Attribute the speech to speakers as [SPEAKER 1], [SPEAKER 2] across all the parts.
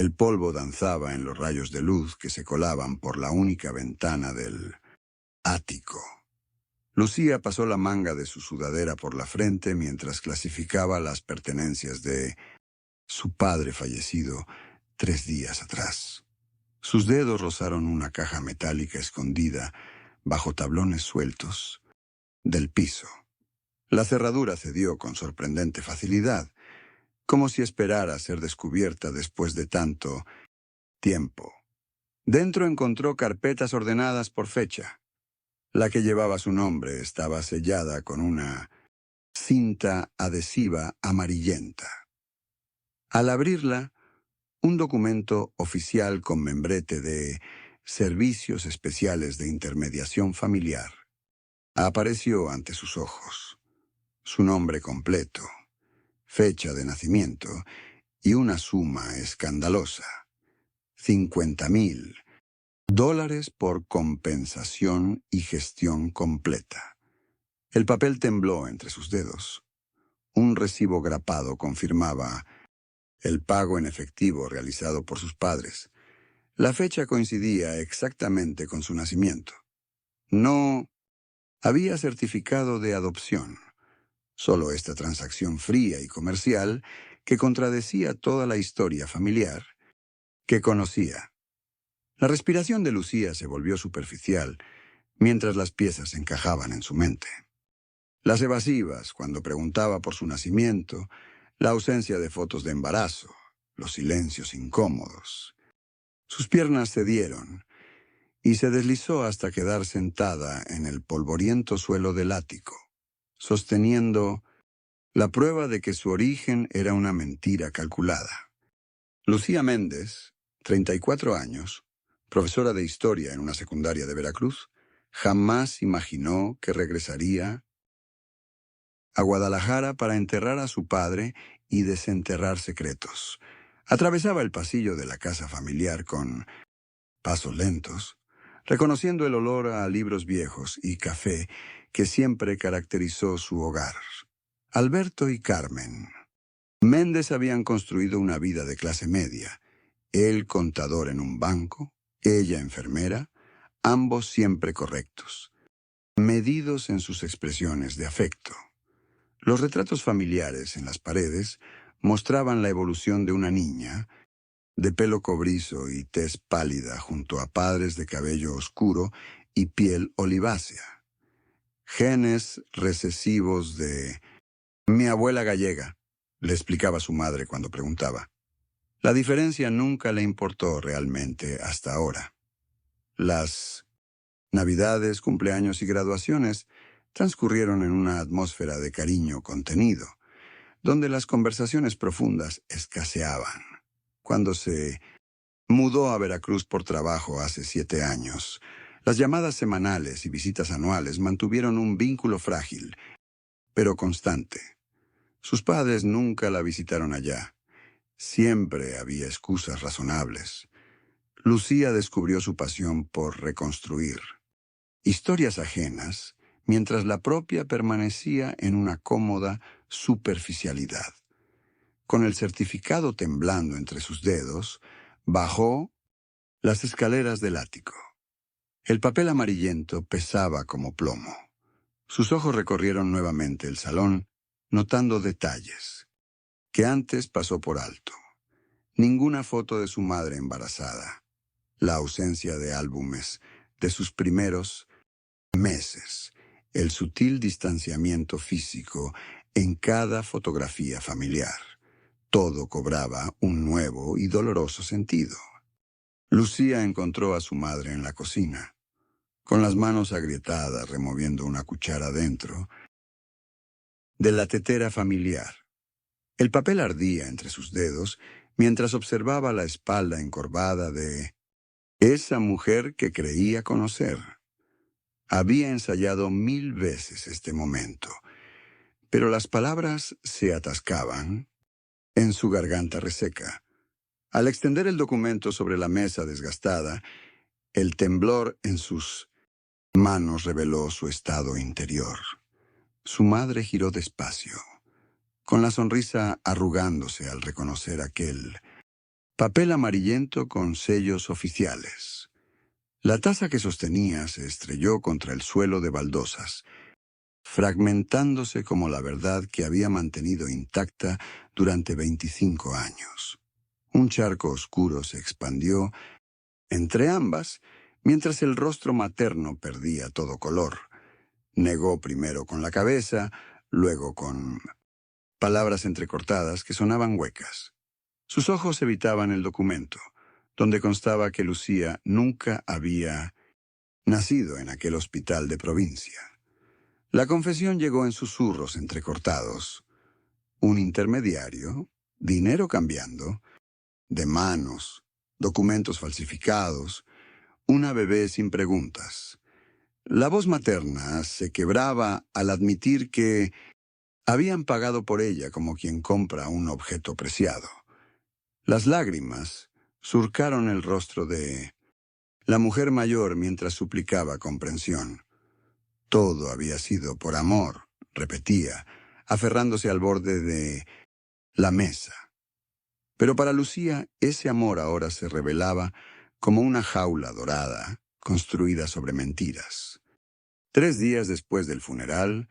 [SPEAKER 1] El polvo danzaba en los rayos de luz que se colaban por la única ventana del ático. Lucía pasó la manga de su sudadera por la frente mientras clasificaba las pertenencias de su padre fallecido 3 días atrás. Sus dedos rozaron una caja metálica escondida bajo tablones sueltos del piso. La cerradura cedió con sorprendente facilidad, como si esperara ser descubierta después de tanto tiempo. Dentro encontró carpetas ordenadas por fecha. La que llevaba su nombre estaba sellada con una cinta adhesiva amarillenta. Al abrirla, un documento oficial con membrete de Servicios Especiales de Intermediación Familiar apareció ante sus ojos. Su nombre completo, fecha de nacimiento y una suma escandalosa: $50,000 por compensación y gestión completa. El papel tembló entre sus dedos. Un recibo grapado confirmaba el pago en efectivo realizado por sus padres. La fecha coincidía exactamente con su nacimiento. No había certificado de adopción, solo esta transacción fría y comercial que contradecía toda la historia familiar que conocía. La respiración de Lucía se volvió superficial mientras las piezas encajaban en su mente. Las evasivas cuando preguntaba por su nacimiento, la ausencia de fotos de embarazo, los silencios incómodos. Sus piernas cedieron y se deslizó hasta quedar sentada en el polvoriento suelo del ático, sosteniendo la prueba de que su origen era una mentira calculada. Lucía Méndez, 34 años, profesora de historia en una secundaria de Veracruz, jamás imaginó que regresaría a Guadalajara para enterrar a su padre y desenterrar secretos. Atravesaba el pasillo de la casa familiar con pasos lentos, reconociendo el olor a libros viejos y café que siempre caracterizó su hogar. Alberto y Carmen Méndez habían construido una vida de clase media, él contador en un banco, ella enfermera, ambos siempre correctos, medidos en sus expresiones de afecto. Los retratos familiares en las paredes mostraban la evolución de una niña de pelo cobrizo y tez pálida junto a padres de cabello oscuro y piel olivácea. Genes recesivos de mi abuela gallega, le explicaba su madre cuando preguntaba. La diferencia nunca le importó realmente hasta ahora. Las Navidades, cumpleaños y graduaciones transcurrieron en una atmósfera de cariño contenido, donde las conversaciones profundas escaseaban. Cuando se mudó a Veracruz por trabajo hace 7 años, las llamadas semanales y visitas anuales mantuvieron un vínculo frágil, pero constante. Sus padres nunca la visitaron allá. Siempre había excusas razonables. Lucía descubrió su pasión por reconstruir historias ajenas, mientras la propia permanecía en una cómoda superficialidad. Con el certificado temblando entre sus dedos, bajó las escaleras del ático. El papel amarillento pesaba como plomo. Sus ojos recorrieron nuevamente el salón, notando detalles que antes pasó por alto. Ninguna foto de su madre embarazada. La ausencia de álbumes de sus primeros meses. El sutil distanciamiento físico en cada fotografía familiar. Todo cobraba un nuevo y doloroso sentido. Lucía encontró a su madre en la cocina, con las manos agrietadas removiendo una cuchara dentro de la tetera familiar. El papel ardía entre sus dedos mientras observaba la espalda encorvada de esa mujer que creía conocer. Había ensayado 1000 veces este momento, pero las palabras se atascaban en su garganta reseca. Al extender el documento sobre la mesa desgastada, el temblor en sus manos reveló su estado interior. Su madre giró despacio, con la sonrisa arrugándose al reconocer aquel papel amarillento con sellos oficiales. La taza que sostenía se estrelló contra el suelo de baldosas, fragmentándose como la verdad que había mantenido intacta durante 25 años. Un charco oscuro se expandió entre ambas, mientras el rostro materno perdía todo color. Negó primero con la cabeza, luego con palabras entrecortadas que sonaban huecas. Sus ojos evitaban el documento, donde constaba que Lucía nunca había nacido en aquel hospital de provincia. La confesión llegó en susurros entrecortados. Un intermediario, dinero cambiando, de manos, documentos falsificados, una bebé sin preguntas. La voz materna se quebraba al admitir que habían pagado por ella como quien compra un objeto preciado. Las lágrimas surcaron el rostro de la mujer mayor mientras suplicaba comprensión. Todo había sido por amor, repetía, aferrándose al borde de la mesa. Pero para Lucía, ese amor ahora se revelaba como una jaula dorada construida sobre mentiras. 3 días después del funeral,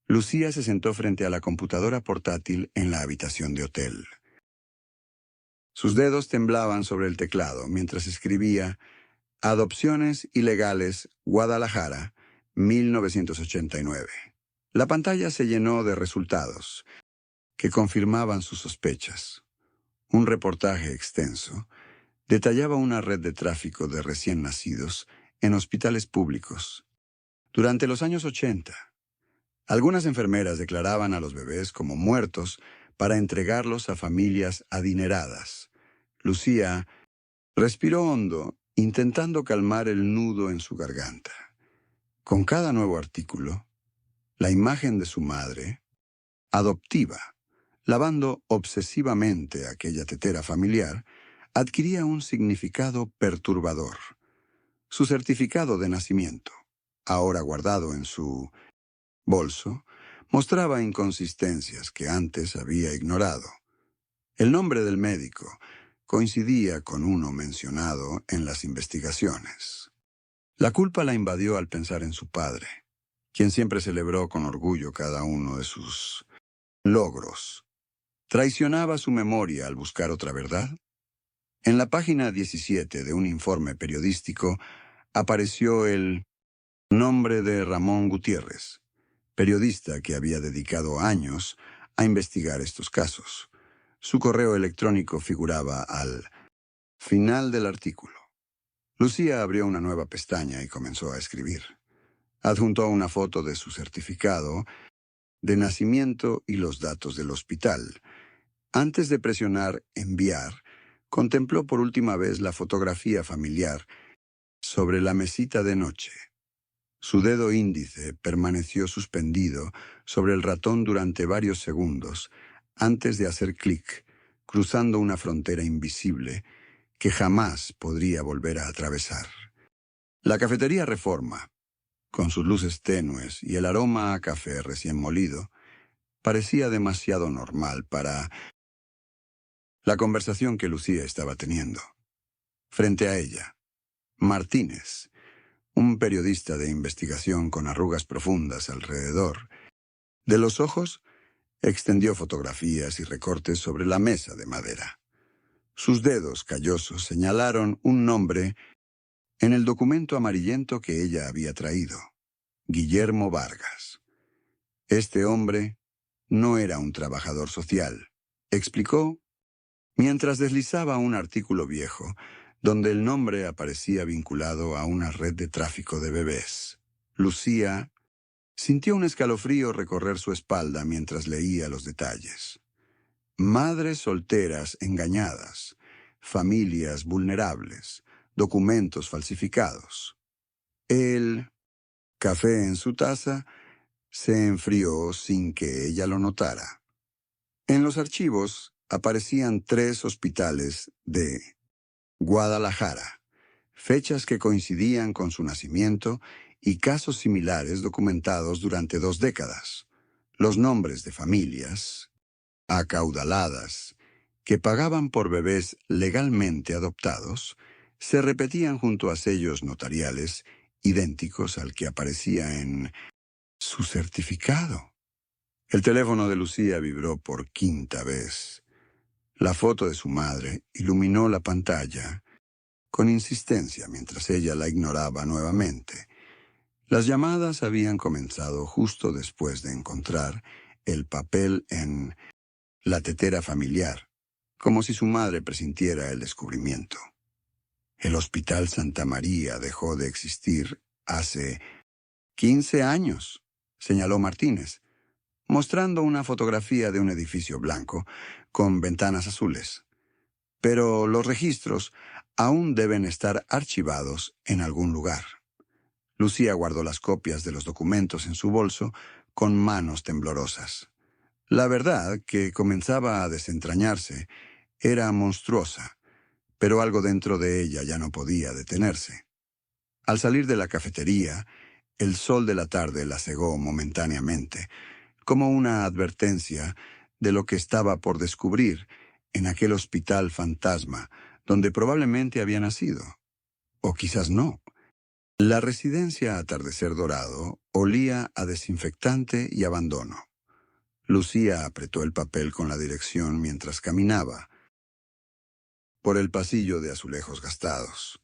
[SPEAKER 1] Lucía se sentó frente a la computadora portátil en la habitación de hotel. Sus dedos temblaban sobre el teclado mientras escribía Adopciones Ilegales, Guadalajara, 1989. La pantalla se llenó de resultados que confirmaban sus sospechas. Un reportaje extenso detallaba una red de tráfico de recién nacidos en hospitales públicos. Durante los años 80, algunas enfermeras declaraban a los bebés como muertos para entregarlos a familias adineradas. Lucía respiró hondo, intentando calmar el nudo en su garganta. Con cada nuevo artículo, la imagen de su madre, adoptiva, lavando obsesivamente aquella tetera familiar, adquiría un significado perturbador. Su certificado de nacimiento, ahora guardado en su bolso, mostraba inconsistencias que antes había ignorado. El nombre del médico coincidía con uno mencionado en las investigaciones. La culpa la invadió al pensar en su padre, quien siempre celebró con orgullo cada uno de sus logros. ¿Traicionaba su memoria al buscar otra verdad? En la página 17 de un informe periodístico apareció el nombre de Ramón Gutiérrez, periodista que había dedicado años a investigar estos casos. Su correo electrónico figuraba al final del artículo. Lucía abrió una nueva pestaña y comenzó a escribir. Adjuntó una foto de su certificado de nacimiento y los datos del hospital. Antes de presionar enviar, contempló por última vez la fotografía familiar sobre la mesita de noche. Su dedo índice permaneció suspendido sobre el ratón durante varios segundos antes de hacer clic, cruzando una frontera invisible que jamás podría volver a atravesar. La cafetería Reforma, con sus luces tenues y el aroma a café recién molido, parecía demasiado normal para la conversación que Lucía estaba teniendo. Frente a ella, Martínez, un periodista de investigación con arrugas profundas alrededor de los ojos, extendió fotografías y recortes sobre la mesa de madera. Sus dedos callosos señalaron un nombre en el documento amarillento que ella había traído: Guillermo Vargas. Este hombre no era un trabajador social, explicó, mientras deslizaba un artículo viejo donde el nombre aparecía vinculado a una red de tráfico de bebés. Lucía sintió un escalofrío recorrer su espalda mientras leía los detalles. Madres solteras engañadas, familias vulnerables, documentos falsificados. El café en su taza se enfrió sin que ella lo notara. En los archivos aparecían 3 hospitales de Guadalajara, fechas que coincidían con su nacimiento y casos similares documentados durante 2 décadas. Los nombres de familias, acaudaladas que pagaban por bebés legalmente adoptados, se repetían junto a sellos notariales idénticos al que aparecía en su certificado. El teléfono de Lucía vibró por quinta vez. La foto de su madre iluminó la pantalla con insistencia mientras ella la ignoraba nuevamente. Las llamadas habían comenzado justo después de encontrar el papel en la tetera familiar, como si su madre presintiera el descubrimiento. El Hospital Santa María dejó de existir hace 15 años, señaló Martínez, mostrando una fotografía de un edificio blanco con ventanas azules. Pero los registros aún deben estar archivados en algún lugar. Lucía guardó las copias de los documentos en su bolso con manos temblorosas. La verdad, que comenzaba a desentrañarse, era monstruosa, pero algo dentro de ella ya no podía detenerse. Al salir de la cafetería, el sol de la tarde la cegó momentáneamente, como una advertencia de lo que estaba por descubrir en aquel hospital fantasma donde probablemente había nacido. O quizás no. La residencia Atardecer Dorado olía a desinfectante y abandono. Lucía apretó el papel con la dirección mientras caminaba por el pasillo de azulejos gastados.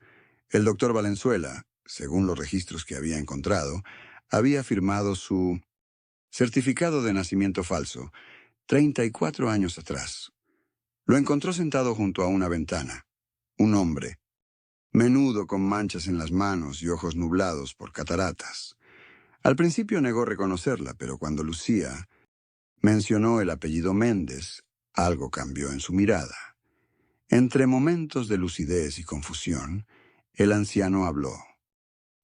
[SPEAKER 1] El doctor Valenzuela, según los registros que había encontrado, había firmado su certificado de nacimiento falso 34 años atrás. Lo encontró sentado junto a una ventana. Un hombre, menudo con manchas en las manos y ojos nublados por cataratas. Al principio negó reconocerla, pero cuando Lucía mencionó el apellido Méndez, algo cambió en su mirada. Entre momentos de lucidez y confusión, el anciano habló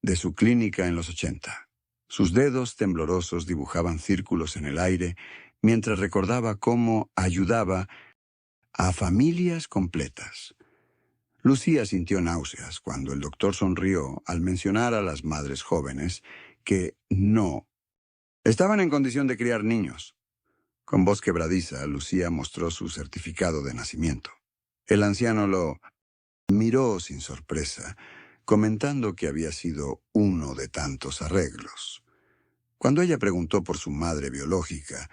[SPEAKER 1] de su clínica en los 80. Sus dedos temblorosos dibujaban círculos en el aire mientras recordaba cómo ayudaba a familias completas. Lucía sintió náuseas cuando el doctor sonrió al mencionar a las madres jóvenes que no estaban en condición de criar niños. Con voz quebradiza, Lucía mostró su certificado de nacimiento. El anciano lo miró sin sorpresa, comentando que había sido uno de tantos arreglos. Cuando ella preguntó por su madre biológica,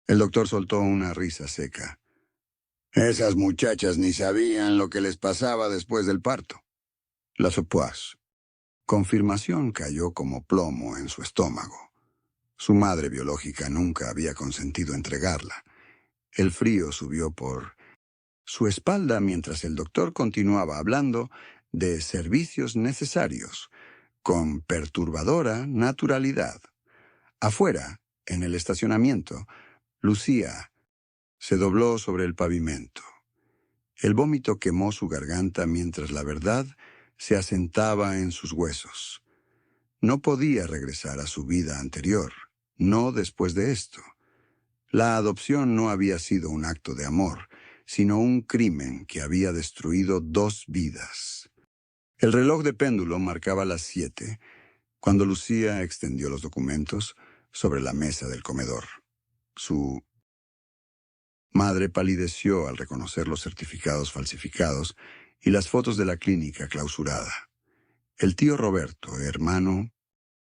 [SPEAKER 1] el doctor soltó una risa seca. Esas muchachas ni sabían lo que les pasaba después del parto. La Sopoise. Confirmación cayó como plomo en su estómago. Su madre biológica nunca había consentido entregarla. El frío subió por su espalda mientras el doctor continuaba hablando de servicios necesarios, con perturbadora naturalidad. Afuera, en el estacionamiento, Lucía se dobló sobre el pavimento. El vómito quemó su garganta mientras la verdad se asentaba en sus huesos. No podía regresar a su vida anterior, no después de esto. La adopción no había sido un acto de amor, sino un crimen que había destruido 2 vidas. El reloj de péndulo marcaba las 7, cuando Lucía extendió los documentos sobre la mesa del comedor. Su madre palideció al reconocer los certificados falsificados y las fotos de la clínica clausurada. El tío Roberto, hermano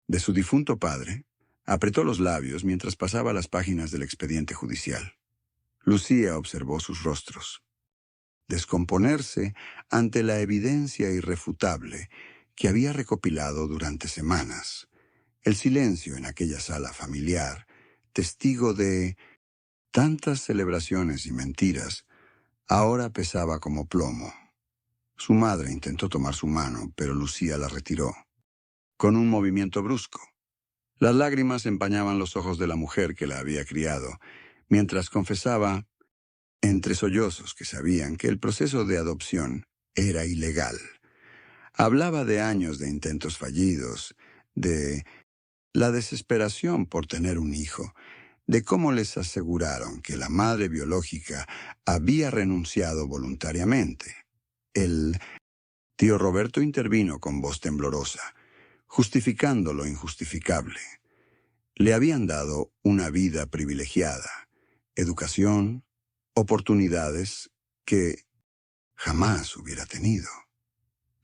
[SPEAKER 1] de su difunto padre, apretó los labios mientras pasaba las páginas del expediente judicial. Lucía observó sus rostros descomponerse ante la evidencia irrefutable que había recopilado durante semanas. El silencio en aquella sala familiar, testigo de tantas celebraciones y mentiras, ahora pesaba como plomo. Su madre intentó tomar su mano, pero Lucía la retiró, con un movimiento brusco. Las lágrimas empañaban los ojos de la mujer que la había criado, mientras confesaba, entre sollozos que sabían que el proceso de adopción era ilegal. Hablaba de años de intentos fallidos, de la desesperación por tener un hijo, de cómo les aseguraron que la madre biológica había renunciado voluntariamente. El tío Roberto intervino con voz temblorosa, justificando lo injustificable. Le habían dado una vida privilegiada, educación, oportunidades que jamás hubiera tenido.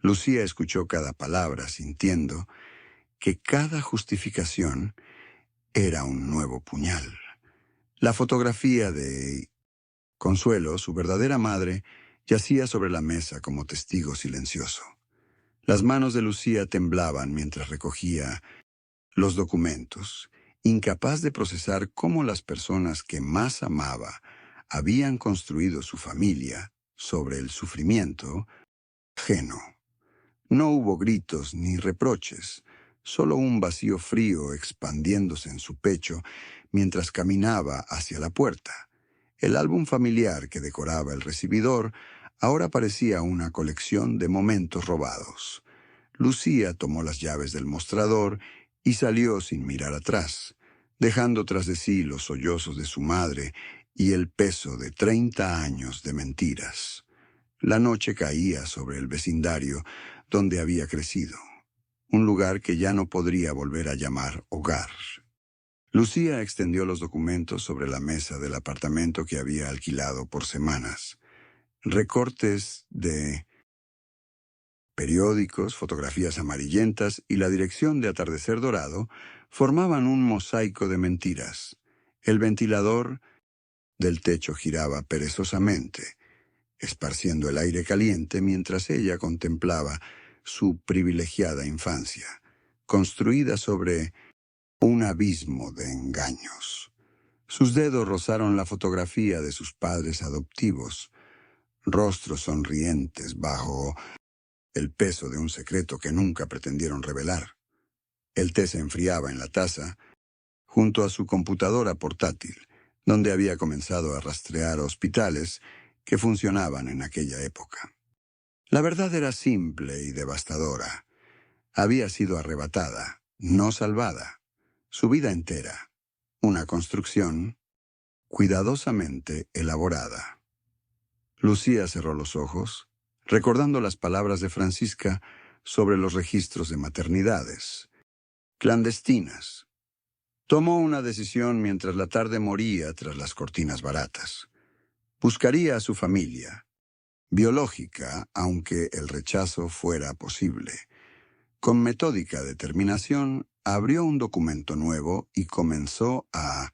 [SPEAKER 1] Lucía escuchó cada palabra sintiendo que cada justificación era un nuevo puñal. La fotografía de Consuelo, su verdadera madre, yacía sobre la mesa como testigo silencioso. Las manos de Lucía temblaban mientras recogía los documentos, incapaz de procesar cómo las personas que más amaba habían construido su familia sobre el sufrimiento ajeno. No hubo gritos ni reproches, solo un vacío frío expandiéndose en su pecho mientras caminaba hacia la puerta. El álbum familiar que decoraba el recibidor ahora parecía una colección de momentos robados. Lucía tomó las llaves del mostrador y salió sin mirar atrás, dejando tras de sí los sollozos de su madre y el peso de 30 años de mentiras. La noche caía sobre el vecindario donde había crecido, un lugar que ya no podría volver a llamar hogar. Lucía extendió los documentos sobre la mesa del apartamento que había alquilado por semanas. Recortes de periódicos, fotografías amarillentas y la dirección de Atardecer Dorado formaban un mosaico de mentiras. El ventilador del techo giraba perezosamente, esparciendo el aire caliente mientras ella contemplaba su privilegiada infancia, construida sobre un abismo de engaños. Sus dedos rozaron la fotografía de sus padres adoptivos, rostros sonrientes bajo el peso de un secreto que nunca pretendieron revelar. El té se enfriaba en la taza, junto a su computadora portátil, donde había comenzado a rastrear hospitales que funcionaban en aquella época. La verdad era simple y devastadora. Había sido arrebatada, no salvada. Su vida entera, una construcción cuidadosamente elaborada. Lucía cerró los ojos, recordando las palabras de Francisca sobre los registros de maternidades, clandestinas. Tomó una decisión mientras la tarde moría tras las cortinas baratas. Buscaría a su familia, biológica, aunque el rechazo fuera posible. Con metódica determinación, abrió un documento nuevo y comenzó a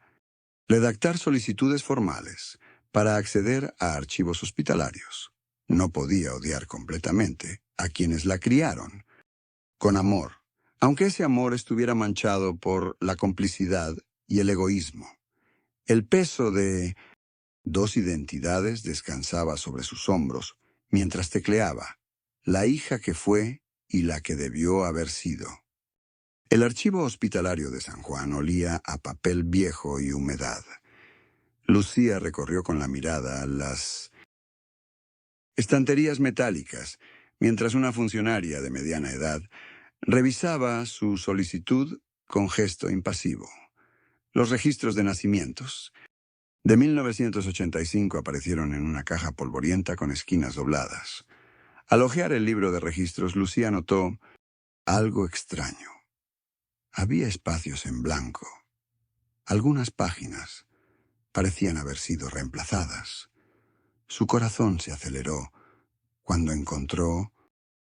[SPEAKER 1] redactar solicitudes formales para acceder a archivos hospitalarios. No podía odiar completamente a quienes la criaron, con amor, aunque ese amor estuviera manchado por la complicidad y el egoísmo. El peso de 2 identidades descansaba sobre sus hombros mientras tecleaba, la hija que fue y la que debió haber sido. El archivo hospitalario de San Juan olía a papel viejo y humedad. Lucía recorrió con la mirada las estanterías metálicas, mientras una funcionaria de mediana edad revisaba su solicitud con gesto impasivo. Los registros de nacimientos de 1985 aparecieron en una caja polvorienta con esquinas dobladas. Al hojear el libro de registros, Lucía notó algo extraño. Había espacios en blanco. Algunas páginas parecían haber sido reemplazadas. Su corazón se aceleró cuando encontró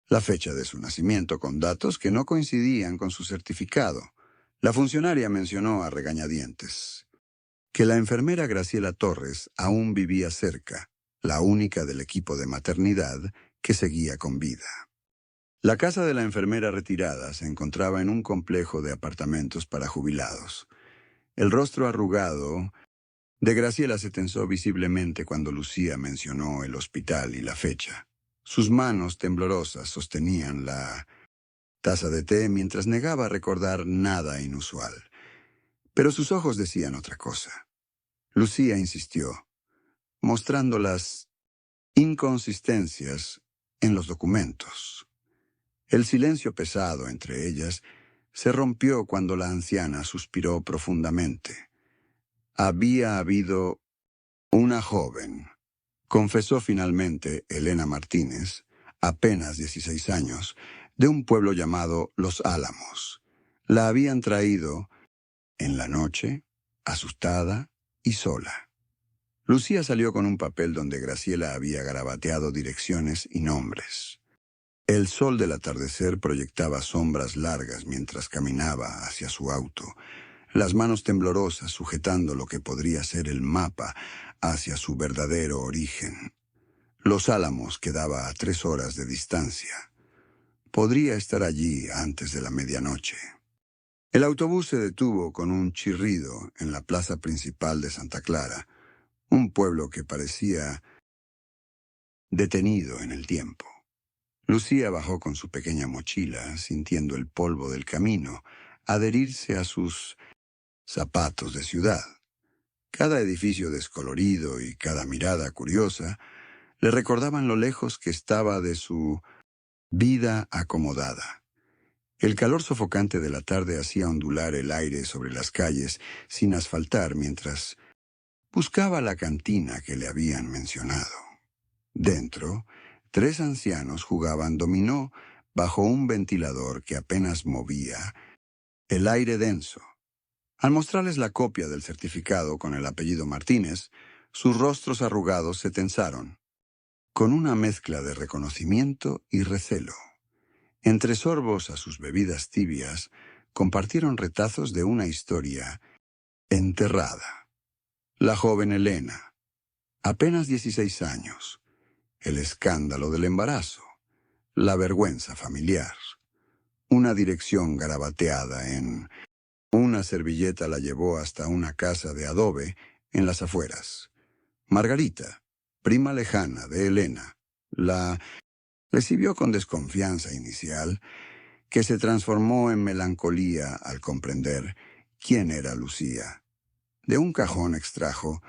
[SPEAKER 1] la fecha de su nacimiento con datos que no coincidían con su certificado. La funcionaria mencionó a regañadientes que la enfermera Graciela Torres aún vivía cerca, la única del equipo de maternidad que seguía con vida. La casa de la enfermera retirada se encontraba en un complejo de apartamentos para jubilados. El rostro arrugado de Graciela se tensó visiblemente cuando Lucía mencionó el hospital y la fecha. Sus manos temblorosas sostenían la taza de té mientras negaba recordar nada inusual. Pero sus ojos decían otra cosa. Lucía insistió, mostrando las inconsistencias en los documentos. El silencio pesado entre ellas se rompió cuando la anciana suspiró profundamente. Había habido una joven, confesó finalmente Elena Martínez, apenas 16 años, de un pueblo llamado Los Álamos. La habían traído en la noche, asustada y sola. Lucía salió con un papel donde Graciela había garabateado direcciones y nombres. El sol del atardecer proyectaba sombras largas mientras caminaba hacia su auto, las manos temblorosas sujetando lo que podría ser el mapa hacia su verdadero origen. Los Álamos quedaba a 3 horas de distancia. Podría estar allí antes de la medianoche. El autobús se detuvo con un chirrido en la plaza principal de Santa Clara, un pueblo que parecía detenido en el tiempo. Lucía bajó con su pequeña mochila, sintiendo el polvo del camino adherirse a sus zapatos de ciudad. Cada edificio descolorido y cada mirada curiosa le recordaban lo lejos que estaba de su vida acomodada. El calor sofocante de la tarde hacía ondular el aire sobre las calles sin asfaltar mientras buscaba la cantina que le habían mencionado. Dentro, 3 ancianos jugaban dominó bajo un ventilador que apenas movía el aire denso. Al mostrarles la copia del certificado con el apellido Martínez, sus rostros arrugados se tensaron, con una mezcla de reconocimiento y recelo. Entre sorbos a sus bebidas tibias, compartieron retazos de una historia enterrada. La joven Elena, apenas 16 años, el escándalo del embarazo, la vergüenza familiar, una dirección garabateada en una servilleta la llevó hasta una casa de adobe en las afueras. Margarita, prima lejana de Elena, la recibió con desconfianza inicial, que se transformó en melancolía al comprender quién era Lucía. De un cajón extrajo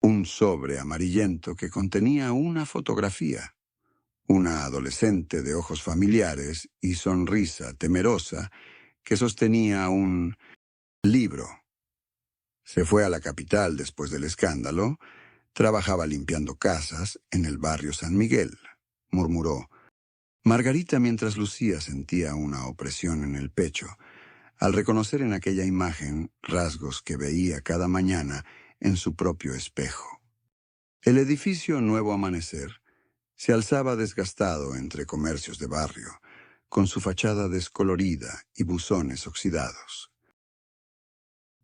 [SPEAKER 1] un sobre amarillento que contenía una fotografía. Una adolescente de ojos familiares y sonrisa temerosa que sostenía un libro. Se fue a la capital después del escándalo. Trabajaba limpiando casas en el barrio San Miguel, murmuró Margarita mientras Lucía sentía una opresión en el pecho, al reconocer en aquella imagen rasgos que veía cada mañana en su propio espejo. El edificio Nuevo Amanecer se alzaba desgastado entre comercios de barrio, con su fachada descolorida y buzones oxidados.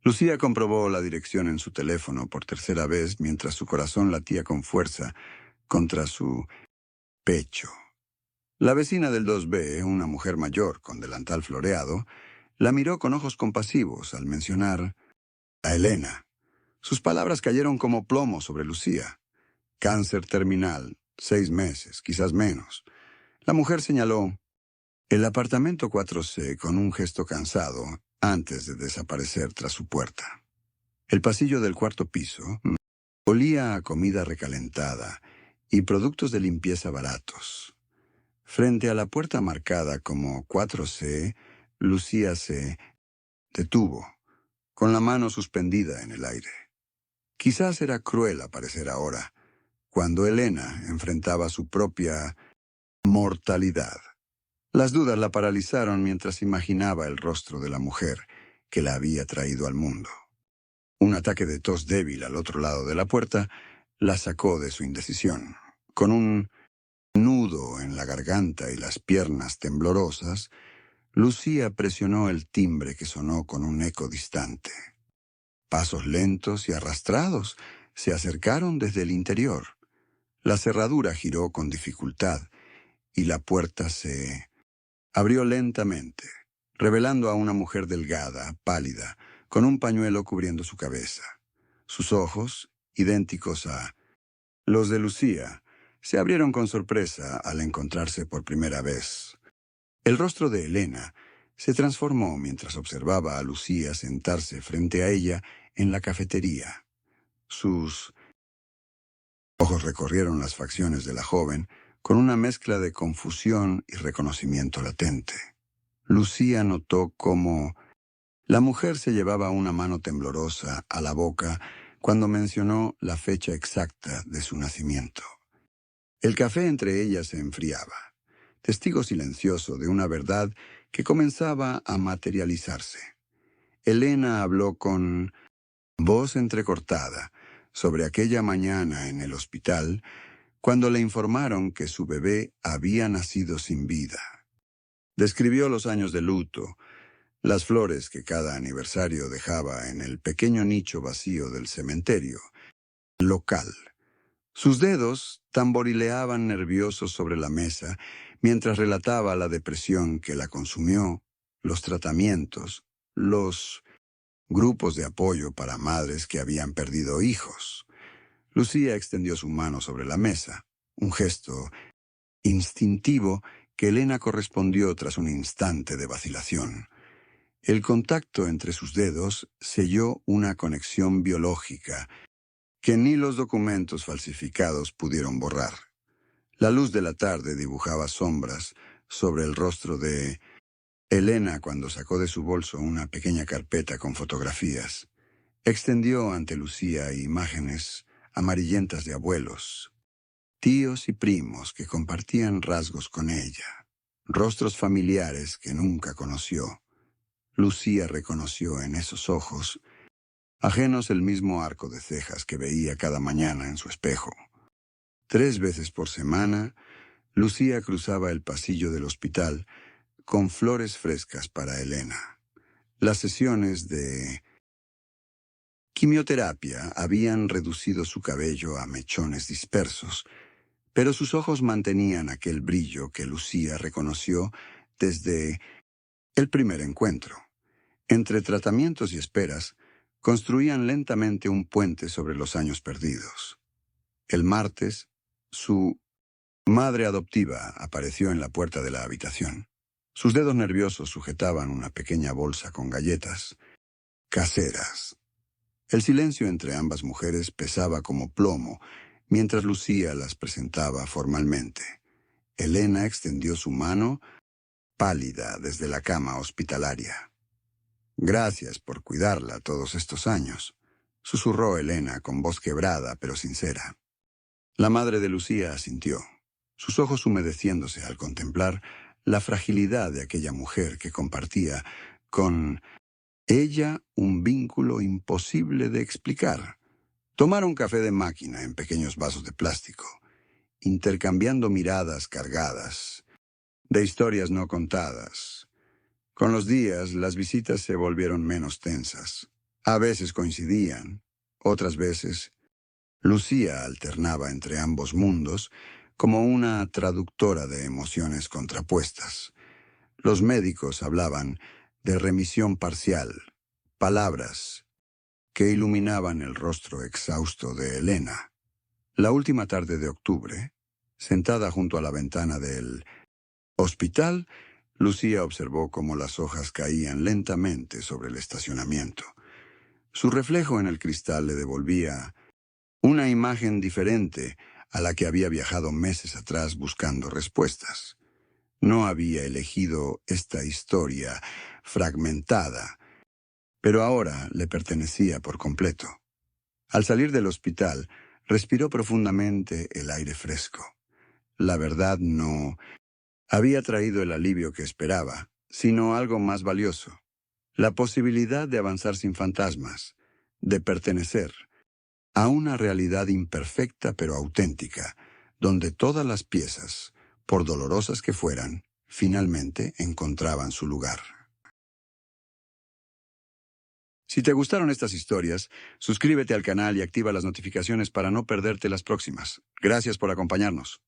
[SPEAKER 1] Lucía comprobó la dirección en su teléfono por tercera vez mientras su corazón latía con fuerza contra su pecho. La vecina del 2B, una mujer mayor con delantal floreado, la miró con ojos compasivos al mencionar a Elena. Sus palabras cayeron como plomo sobre Lucía. Cáncer terminal, 6 meses, quizás menos. La mujer señaló el apartamento 4C con un gesto cansado antes de desaparecer tras su puerta. El pasillo del 4.º piso olía a comida recalentada y productos de limpieza baratos. Frente a la puerta marcada como 4C, Lucía se detuvo, con la mano suspendida en el aire. Quizás era cruel aparecer ahora, cuando Elena enfrentaba su propia mortalidad. Las dudas la paralizaron mientras imaginaba el rostro de la mujer que la había traído al mundo. Un ataque de tos débil al otro lado de la puerta la sacó de su indecisión. Con un nudo en la garganta y las piernas temblorosas, Lucía presionó el timbre que sonó con un eco distante. Pasos lentos y arrastrados se acercaron desde el interior. La cerradura giró con dificultad y la puerta se abrió lentamente, revelando a una mujer delgada, pálida, con un pañuelo cubriendo su cabeza. Sus ojos, idénticos a los de Lucía, se abrieron con sorpresa al encontrarse por primera vez. El rostro de Elena se transformó mientras observaba a Lucía sentarse frente a ella en la cafetería. Sus ojos recorrieron las facciones de la joven con una mezcla de confusión y reconocimiento latente. Lucía notó cómo la mujer se llevaba una mano temblorosa a la boca cuando mencionó la fecha exacta de su nacimiento. El café entre ellas se enfriaba, testigo silencioso de una verdad que comenzaba a materializarse. Elena habló con voz entrecortada, sobre aquella mañana en el hospital cuando le informaron que su bebé había nacido sin vida. Describió los años de luto, las flores que cada aniversario dejaba en el pequeño nicho vacío del cementerio local. Sus dedos tamborileaban nerviosos sobre la mesa mientras relataba la depresión que la consumió, los tratamientos, los grupos de apoyo para madres que habían perdido hijos. Lucía extendió su mano sobre la mesa, un gesto instintivo que Elena correspondió tras un instante de vacilación. El contacto entre sus dedos selló una conexión biológica que ni los documentos falsificados pudieron borrar. La luz de la tarde dibujaba sombras sobre el rostro de Elena cuando sacó de su bolso una pequeña carpeta con fotografías. Extendió ante Lucía imágenes amarillentas de abuelos, tíos y primos que compartían rasgos con ella, rostros familiares que nunca conoció. Lucía reconoció en esos ojos, ajenos el mismo arco de cejas que veía cada mañana en su espejo. 3 veces por semana, Lucía cruzaba el pasillo del hospital con flores frescas para Elena. Las sesiones de quimioterapia habían reducido su cabello a mechones dispersos, pero sus ojos mantenían aquel brillo que Lucía reconoció desde el primer encuentro. Entre tratamientos y esperas, construían lentamente un puente sobre los años perdidos. El martes, su madre adoptiva apareció en la puerta de la habitación. Sus dedos nerviosos sujetaban una pequeña bolsa con galletas caseras. El silencio entre ambas mujeres pesaba como plomo mientras Lucía las presentaba formalmente. Elena extendió su mano, pálida desde la cama hospitalaria. «Gracias por cuidarla todos estos años», susurró Elena con voz quebrada pero sincera. La madre de Lucía asintió, sus ojos humedeciéndose al contemplar la fragilidad de aquella mujer que compartía con ella un vínculo imposible de explicar. Tomaron café de máquina en pequeños vasos de plástico, intercambiando miradas cargadas de historias no contadas. Con los días, las visitas se volvieron menos tensas. A veces coincidían, otras veces Lucía alternaba entre ambos mundos como una traductora de emociones contrapuestas. Los médicos hablaban de remisión parcial, palabras que iluminaban el rostro exhausto de Elena. La última tarde de octubre, sentada junto a la ventana del hospital, Lucía observó cómo las hojas caían lentamente sobre el estacionamiento. Su reflejo en el cristal le devolvía una imagen diferente a la que había viajado meses atrás buscando respuestas. No había elegido esta historia fragmentada, pero ahora le pertenecía por completo. Al salir del hospital, respiró profundamente el aire fresco. La verdad no había traído el alivio que esperaba, sino algo más valioso: la posibilidad de avanzar sin fantasmas, de pertenecer a una realidad imperfecta pero auténtica, donde todas las piezas, por dolorosas que fueran, finalmente encontraban su lugar. Si te gustaron estas historias, suscríbete al canal y activa las notificaciones para no perderte las próximas. Gracias por acompañarnos.